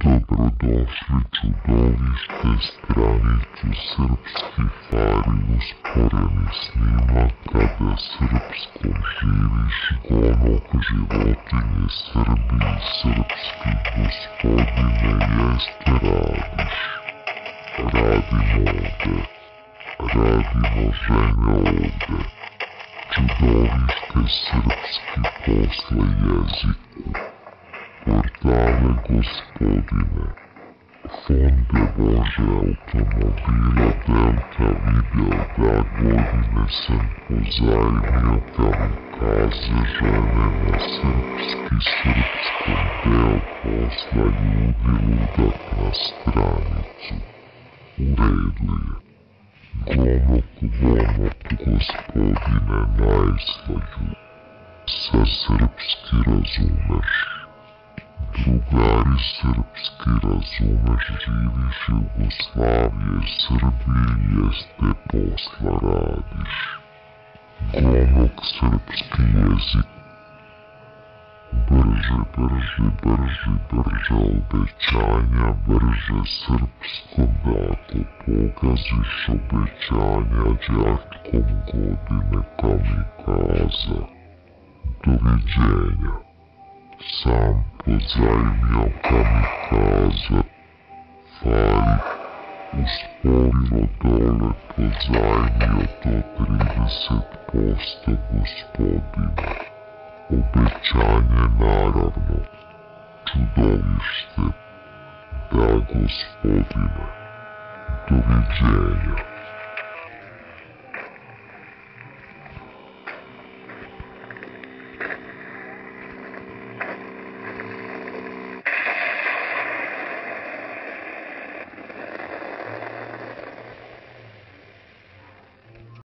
Dobrodošli čudovište, stranicu Srpski fari, usporeni snimak kada srpskom živiš gonok životinje Srbiji srpski gospodine jeste radiš. Radimo žene ovde, čudovište srpski posle jeziku. Portale gospodine, fonde Bože automobila Delta video da godine sam pozajmio kamikaze žene na srpskom deo posla ljudi ludak na stranicu. U redu je. Gonok gospodine najslaju, sa srpski razumeš. Drugari srpski razumeš, živiš Jugoslavije, Srbiji jeste posla radiš. Gonok srpski jezik. Brže obećanja, brže srpsko da ako pogaziš obećanja đačkom godine kamikaza. Doviđenja. Sam pozajmio kamikaza, fari, usporilo dole pozajmio do 30% gospodine. Obećanje naravno, čudovište, da gospodine, doviđenja.